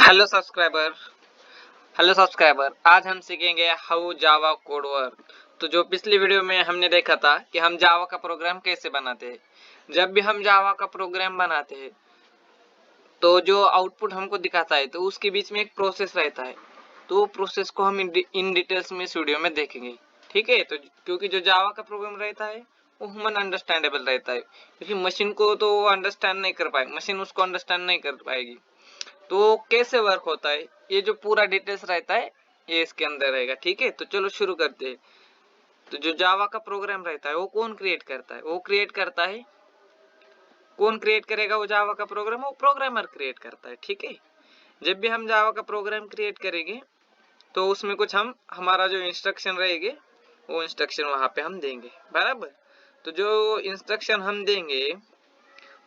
Hello subscriber आज हम सीखेंगे हाउ जावा कोड वर्क। तो जो पिछली वीडियो में हमने देखा था कि हम जावा का प्रोग्राम कैसे बनाते हैं। जब भी हम जावा का प्रोग्राम बनाते हैं तो जो आउटपुट हमको दिखाता है तो उसके बीच में एक प्रोसेस रहता है। तो वो प्रोसेस को हम इन डिटेल्स में इस वीडियो में देखेंगे। ठीक है, तो क्योंकि जो जावा का प्रोग्राम रहता है वो ह्यूमन अंडरस्टैंडेबल रहता है, क्योंकि मशीन को तो अंडरस्टैंड नहीं कर पाएगी, मशीन उसको अंडरस्टैंड नहीं कर पाएगी। तो कैसे वर्क होता है ये जो पूरा डिटेल्स रहता है ये इसके अंदर रहेगा। ठीक है, तो चलो शुरू करते हैं। तो जो जावा का प्रोग्राम रहता है वो कौन क्रिएट करता है? कौन क्रिएट करेगा? वो जावा का प्रोग्राम वो प्रोग्रामर क्रिएट करता है। ठीक है, जब भी हम जावा का प्रोग्राम क्रिएट करेंगे तो उसमें कुछ हम हमारा जो इंस्ट्रक्शन रहेंगे वो इंस्ट्रक्शन वहां पे हम देंगे, बराबर। तो जो इंस्ट्रक्शन हम देंगे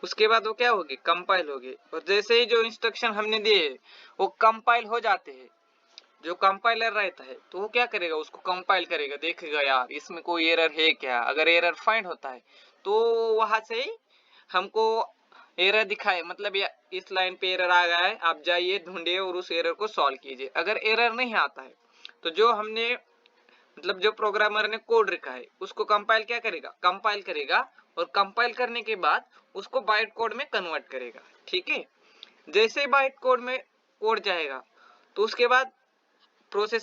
उसके बाद वो क्या होगी? कंपाइल होगी। और जैसे ही जो इंस्ट्रक्शन हमने दिए वो कंपाइल हो जाते हैं, जो कंपाइलर रहता है तो वो क्या करेगा? उसको कंपाइल करेगा, देखेगा यार इसमें कोई एरर है क्या। अगर एरर फाइंड होता है तो वहां से ही हमको एरर दिखाए, मतलब इस लाइन पे एरर आ गया है, आप जाइए ढूंढिए और उस एरर को सॉल्व कीजिए। अगर एरर नहीं आता है तो जो हमने मतलब जो प्रोग्रामर ने कोड लिखा है उसको कंपाइल करेगा और कंपाइल करने के बाद उसको बाइट कोड में कन्वर्ट करेगा। ठीक है, जैसे ही बाइट कोड में कोड जाएगा तो उसके बाद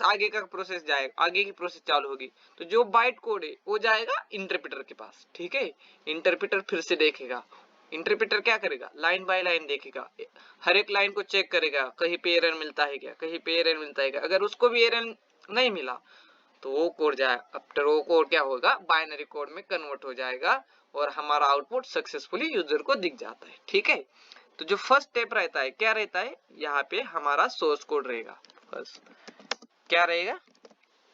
आगे की प्रोसेस चालू होगी। तो जो बाइट कोड है वो जाएगा इंटरप्रेटर के पास। ठीक है, इंटरप्रेटर फिर से देखेगा। इंटरप्रेटर क्या करेगा? लाइन बाय लाइन देखेगा, हर एक लाइन को चेक करेगा, कहीं पे एरर मिलता है क्या, कहीं पे एरर मिलता है क्या। अगर उसको भी एरर नहीं मिला तो वो कोड आफ्टर वो कोड क्या होगा? बाइनरी कोड में कन्वर्ट हो जाएगा और हमारा आउटपुट सक्सेसफुली यूजर को दिख जाता है। ठीक है, तो जो फर्स्ट स्टेप रहता है क्या रहता है? यहाँ पे हमारा सोर्स कोड रहेगा। फर्स्ट क्या रहेगा?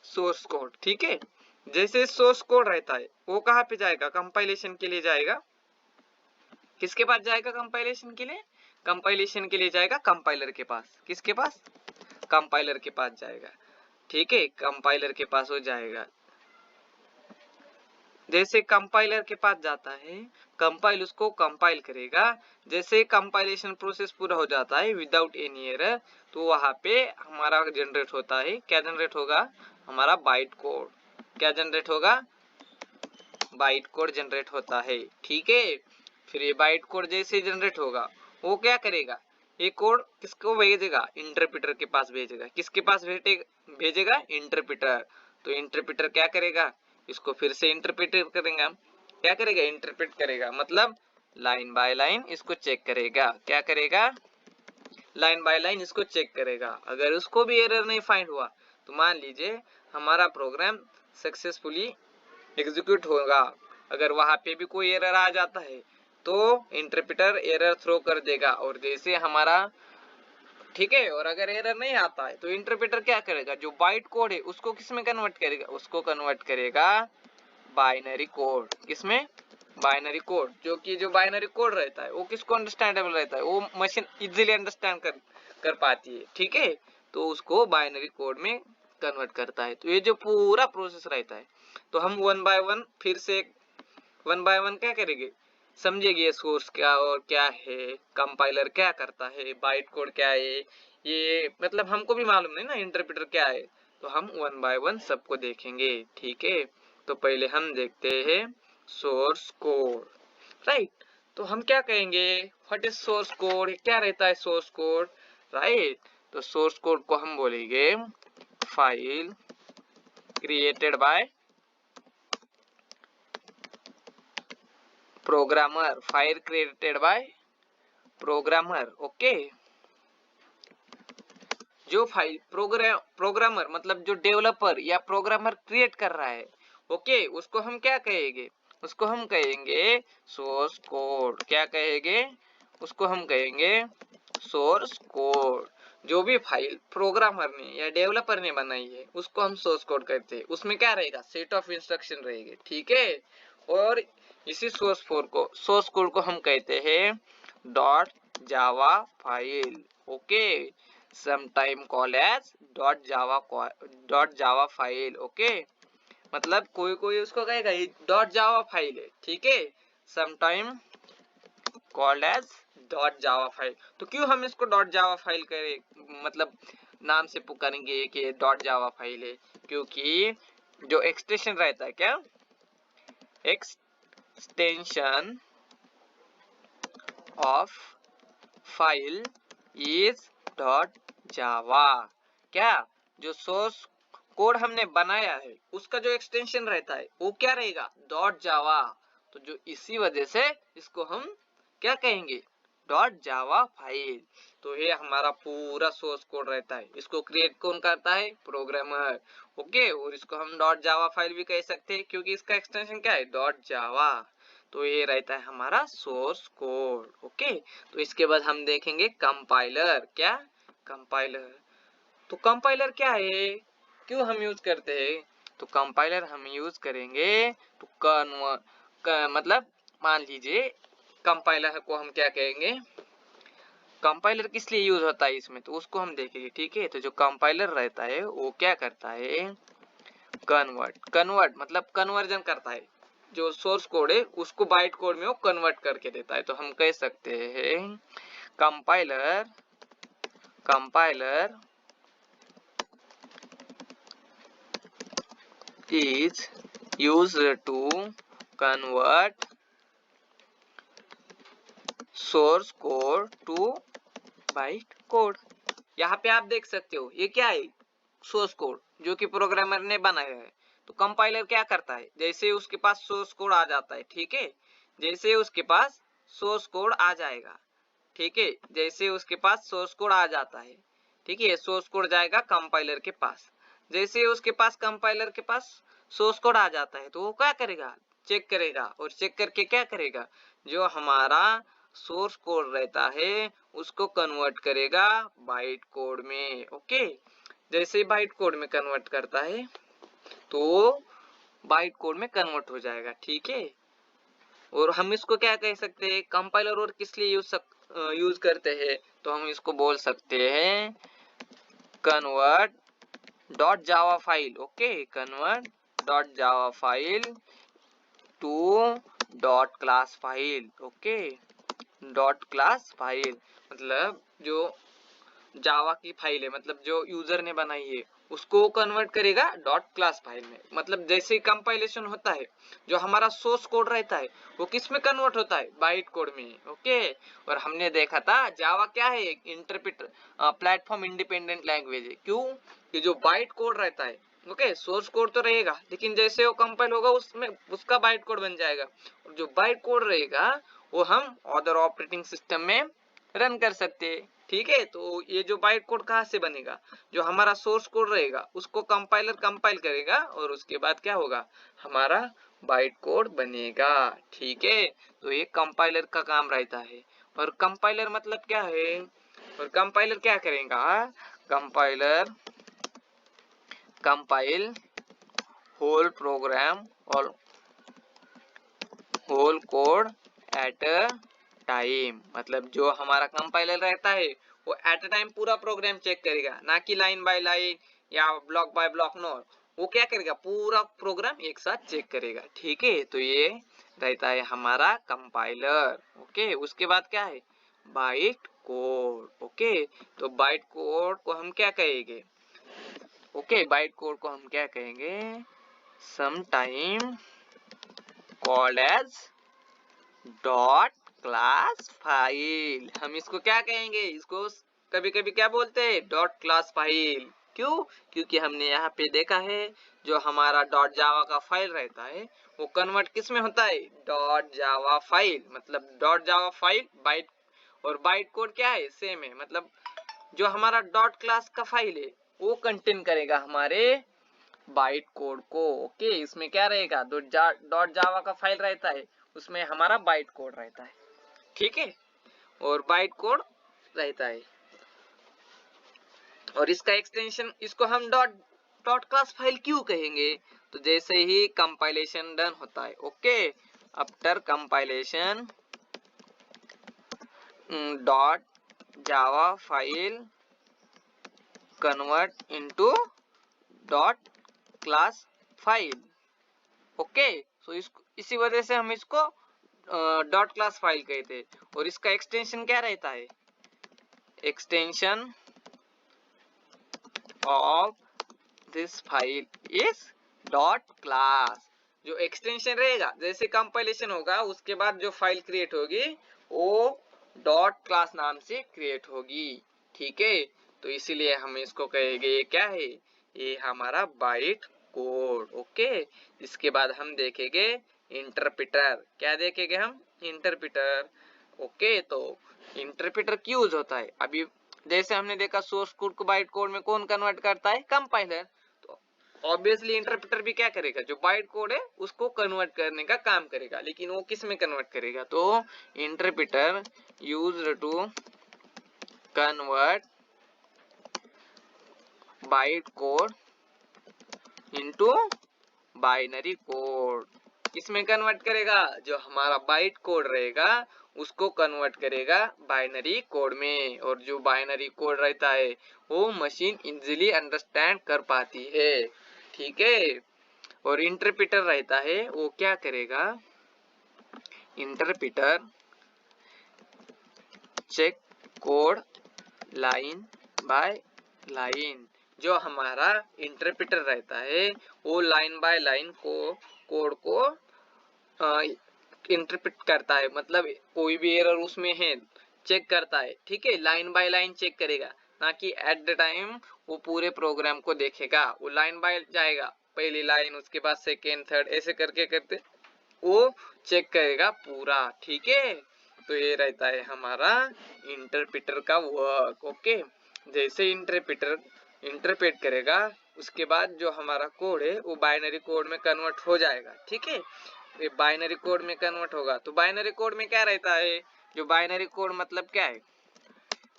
Source code. ठीक है, जैसे सोर्स कोड रहता है वो कहाँ पे जाएगा? कंपाइलेशन के लिए जाएगा। किसके पास जाएगा कंपाइलेशन के लिए? कंपाइलेशन के लिए जाएगा कंपाइलर के पास। किसके पास? कंपाइलर के पास जाएगा। ठीक है, कंपाइलर के पास हो जाएगा। जैसे कंपाइलर के पास जाता है, कंपाइल उसको कंपाइल करेगा। जैसे कंपाइलेशन प्रोसेस पूरा हो जाता है विदाउट एनी एरर, तो वहां पे हमारा जनरेट होता है। क्या जनरेट होगा? हमारा बाइट कोड। क्या जनरेट होगा? बाइट कोड जनरेट होता है। ठीक है, फिर ये बाइट कोड जैसे जनरेट होगा वो क्या करेगा? ये कोड किसको भेजेगा? इंटरप्रेटर के पास भेजेगा। किसके पास भेजेगा? इंटरप्रेटर। तो इंटरप्रेटर क्या करेगा? इसको फिर से इंटरप्रेट करेगा। क्या करेगा? इंटरप्रेट करेगा, मतलब लाइन बाय लाइन इसको चेक करेगा। क्या करेगा? लाइन बाय लाइन इसको चेक करेगा। अगर उसको भी एरर नहीं फाइंड हुआ तो मान लीजिए हमारा प्रोग्राम सक्सेसफुली एग्जीक्यूट होगा। अगर वहां पे भी कोई एरर आ जाता है तो इंटरप्रेटर एरर थ्रो कर देगा और जैसे हमारा ठीक है। और अगर एरर नहीं आता है तो इंटरप्रेटर क्या करेगा? जो बाइट कोड है उसको किस में कन्वर्ट करेगा? उसको कन्वर्ट करेगा बाइनरी कोड। किसमें? Binary code. जो बाइनरी कोड रहता है वो किसको अंडरस्टैंडेबल रहता है? वो मशीन इजीली अंडरस्टैंड कर पाती है। ठीक है, तो उसको बाइनरी कोड में कन्वर्ट करता है। तो ये जो पूरा प्रोसेस रहता है तो हम वन बाय वन फिर से वन बाय वन क्या करेंगे, समझेंगे। सोर्स क्या और क्या है, कंपाइलर क्या करता है, बाइट कोड क्या है, ये मतलब हमको भी मालूम नहीं ना इंटरप्रेटर क्या है। तो हम वन बाय वन सबको देखेंगे। ठीक है, तो पहले हम देखते हैं सोर्स कोड। राइट, तो हम क्या कहेंगे? What is source code? क्या रहता है सोर्स कोड? राइट, तो सोर्स कोड को हम बोलेंगे file created by programmer. File created by programmer. Okay, जो फाइल प्रोग्रामर मतलब जो डेवलपर या प्रोग्रामर क्रिएट कर रहा है, ओके, उसको हम क्या कहेंगे? उसको हम कहेंगे सोर्स कोड। क्या कहेंगे? उसको हम कहेंगे सोर्स कोड। जो भी फाइल प्रोग्रामर ने या डेवलपर ने बनाई है उसको हम सोर्स कोड कहते हैं। उसमें क्या रहेगा? सेट ऑफ इंस्ट्रक्शन रहेगी। ठीक है, और इसी सोर्स कोड को हम कहते हैं dot Java file. Okay, sometime call as dot Java file. Okay, मतलब कोई उसको कहेगा ये डॉट जावा फाइल है। ठीक है, sometime called as dot Java file. तो क्यों हम इसको डॉट जावा फाइल करें, मतलब नाम से पुकारेंगे कि डॉट जावा फाइल है, क्योंकि जो एक्सटेंशन रहता है, क्या extension of file is dot जावा। क्या जो सोर्स कोड हमने बनाया है उसका जो एक्सटेंशन रहता है वो क्या रहेगा, डॉट जावा। तो जो इसी वजह से इसको हम क्या कहेंगे, डॉट जावा फाइल। तो ये हमारा पूरा सोर्स कोड रहता है, इसको क्रिएट कौन करता है, प्रोग्रामर। ओके, और इसको हम डॉट जावा फाइल भी कह सकते हैं क्योंकि इसका एक्सटेंशन क्या है, डॉट जावा। तो ये रहता है हमारा सोर्स कोड। ओके, तो इसके बाद हम देखेंगे कंपाइलर। क्या कंपाइलर, तो कंपाइलर क्या है, क्यों हम यूज करते हैं, तो कंपाइलर हम यूज करेंगे तो मतलब मान लीजिए कंपाइलर को हम क्या कहेंगे, कंपाइलर किस लिए यूज होता है इसमें, तो उसको हम देखेंगे। ठीक है, तो जो कंपाइलर रहता है वो क्या करता है, कन्वर्ट मतलब कन्वर्जन करता है, जो सोर्स कोड है उसको बाइट कोड में वो कन्वर्ट करके देता है। तो हम कह सकते हैं compiler is used to convert source code to byte code। यहाँ पे आप देख सकते हो ये क्या है, सोर्स कोड जो कि प्रोग्रामर ने बनाया है। तो कंपाइलर क्या करता है, जैसे उसके पास सोर्स कोड आ जाता है, ठीक है, जैसे उसके पास सोर्स कोड आ जाएगा, ठीक है, जैसे उसके पास सोर्स कोड आ जाता है, ठीक है, सोर्स कोड जाएगा कंपाइलर के पास। जैसे उसके पास कंपाइलर के पास सोर्स कोड आ जाता है तो वो क्या करेगा, चेक करेगा, और चेक करके क्या करेगा, जो हमारा सोर्स कोड रहता है उसको कन्वर्ट करेगा बाइट कोड में। ओके, जैसे बाइट कोड में कन्वर्ट करता है तो बाइट कोड में कन्वर्ट हो जाएगा। ठीक है, और हम इसको क्या कह सकते हैं, कंपाइलर और किस लिए यूज करते हैं, तो हम इसको बोल सकते हैं convert dot Java file. Okay, convert dot Java file to dot class file. Okay, dot class file मतलब जो जावा की फाइल है, मतलब जो यूजर ने बनाई है उसको कन्वर्ट करेगा डॉट क्लास फाइल में। मतलब जैसे कंपाइलेशन होता है जो हमारा सोर्स कोड रहता है वो किस में कन्वर्ट होता है, बाइट कोड में। ओके, और हमने देखा था जावा क्या है, एक इंटरप्रेट प्लेटफॉर्म इंडिपेंडेंट लैंग्वेज है। क्यों, कि जो बाइट कोड रहता है, ओके, सोर्स कोड तो रहेगा लेकिन जैसे वो कंपाइल होगा उसमें उसका बाइट कोड बन जाएगा, और जो बाइट कोड रहेगा वो हम अदर ऑपरेटिंग सिस्टम में रन कर सकते हैं। ठीक है, तो ये जो बाइट कोड कहाँ से बनेगा, जो हमारा सोर्स कोड रहेगा उसको कंपाइलर कंपाइल करेगा और उसके बाद क्या होगा, हमारा बाइट कोड बनेगा। ठीक है, तो ये कंपाइलर का काम रहता है। और कंपाइलर मतलब क्या है, और कंपाइलर क्या करेगा, कंपाइलर कंपाइल होल प्रोग्राम और whole code at a time. मतलब जो हमारा कंपाइलर रहता है वो एट अ टाइम पूरा प्रोग्राम चेक करेगा, ना कि लाइन बाय लाइन या ब्लॉक बाय ब्लॉक। नो, वो क्या करेगा, पूरा प्रोग्राम एक साथ चेक करेगा। ठीक है, तो ये रहता है हमारा कंपाइलर। ओके, उसके बाद क्या है, बाइट कोड। ओके, तो बाइट कोड को हम क्या कहेंगे, ओके, बाइट कोड को हम क्या कहेंगे, some time called as dot class file. हम इसको क्या कहेंगे, इसको कभी कभी क्या बोलते हैं, डॉट क्लास फाइल। क्यों, क्योंकि हमने यहाँ पे देखा है जो हमारा डॉट जावा का फाइल रहता है वो कन्वर्ट किस में होता है, डॉट जावा फाइल। मतलब डॉट जावा फाइल बाइट, और बाइट कोड क्या है, सेम है। मतलब जो हमारा डॉट क्लास का फाइल है वो कंटेन करेगा हमारे बाइट कोड को। ओके, इसमें क्या रहेगा, डॉट जावा का फाइल रहता है उसमें हमारा बाइट कोड रहता है। ठीक है, और बाइट कोड रहता है, और इसका एक्सटेंशन, इसको हम डॉट डॉट क्लास फाइल क्यों कहेंगे, तो जैसे ही कंपाइलेशन डन होता है, okay, after compilation dot Java file convert into dot class file. Okay, so इसी वजह से हम इसको डॉट क्लास फाइल कहते हैं और इसका एक्सटेंशन क्या रहता है, extension of this file is dot class. जो एक्सटेंशन रहेगा, जैसे कंपाइलेशन होगा उसके बाद जो फाइल क्रिएट होगी वो डॉट क्लास नाम से क्रिएट होगी, ठीक है। तो इसीलिए हम इसको कहेंगे ये क्या है, ये हमारा बाइट कोड, ओके। इसके बाद हम देखेंगे इंटरप्रेटर, क्या देखेंगे हम, इंटरप्रेटर, ओके। तो इंटरप्रेटर क्यों यूज होता है, अभी जैसे हमने देखा सोर्स कोड को बाइट कोड में कौन कन्वर्ट करता है, कंपाइलर। तो ऑब्वियसली इंटरप्रेटर भी क्या करेगा, जो बाइट कोड है उसको कन्वर्ट करने का काम करेगा, लेकिन वो किस में कन्वर्ट करेगा, तो interpreter used to convert byte code into binary code. किसमें कन्वर्ट करेगा, जो हमारा बाइट कोड रहेगा उसको कन्वर्ट करेगा बाइनरी कोड में, और जो बाइनरी कोड रहता है वो मशीन इजीली अंडरस्टैंड कर पाती है, ठीक है। और इंटरप्रेटर रहता है वो क्या करेगा, interpreter check code line by line. जो हमारा इंटरप्रेटर रहता है वो लाइन बाय लाइन को कोड को इंटरप्रेट करता है, मतलब कोई भी एरर उसमें है चेक करता है, ठीक है। लाइन बाय लाइन चेक करेगा, ना कि एट द टाइम वो पूरे प्रोग्राम को देखेगा। वो लाइन बाय जाएगा, पहली लाइन उसके बाद सेकेंड थर्ड ऐसे करके करते वो चेक करेगा पूरा, ठीक है। तो ये रहता है हमारा इंटरप्रेटर का वर्क, ओके। जैसे इंटरप्रेटर इंटरप्रेट करेगा उसके बाद जो हमारा कोड है वो बाइनरी कोड में कन्वर्ट हो जाएगा, ठीक है। ये बाइनरी कोड में कन्वर्ट होगा, तो बाइनरी कोड में क्या रहता है, जो बाइनरी कोड मतलब क्या है,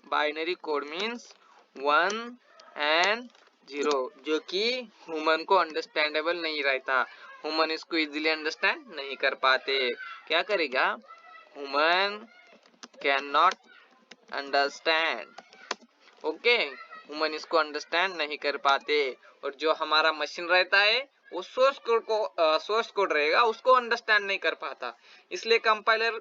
बाइनरी कोड मीन्स 1 एंड 0, जो कि ह्यूमन को अंडरस्टैंडेबल नहीं रहता, ह्यूमन इसको इजीली अंडरस्टैंड नहीं कर पाते। क्या करेगा, human can not understand, okay, human इसको अंडरस्टैंड नहीं कर पाते। और जो हमारा मशीन रहता है वो सोर्स कोड रहेगा उसको अंडरस्टैंड नहीं कर पाता, इसलिए कंपाइलर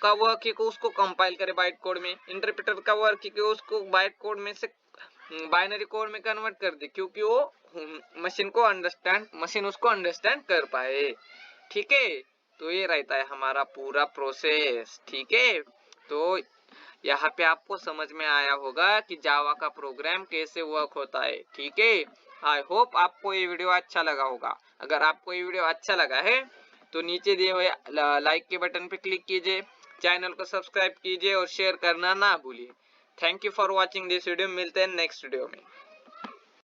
का वर्क है कि उसको कंपाइल करे बाइट कोड में, इंटरप्रेटर का वर्क है कि उसको बाइट कोड में से बाइनरी कोड में कन्वर्ट कर दे, क्योंकि वो मशीन उसको अंडरस्टैंड कर पाए, ठीक है। तो ये रहता है हमारा पूरा प्रोसेस, ठीक है। तो यहाँ पे आपको समझ में आया होगा कि जावा का प्रोग्राम कैसे वर्क होता है, ठीक है। आई होप आपको ये वीडियो अच्छा लगा होगा। अगर आपको ये वीडियो अच्छा लगा है तो नीचे दिए हुए लाइक के बटन पे क्लिक कीजिए, चैनल को सब्सक्राइब कीजिए और शेयर करना ना भूलिए। Thank you for watching this video, मिलते हैं नेक्स्ट वीडियो में।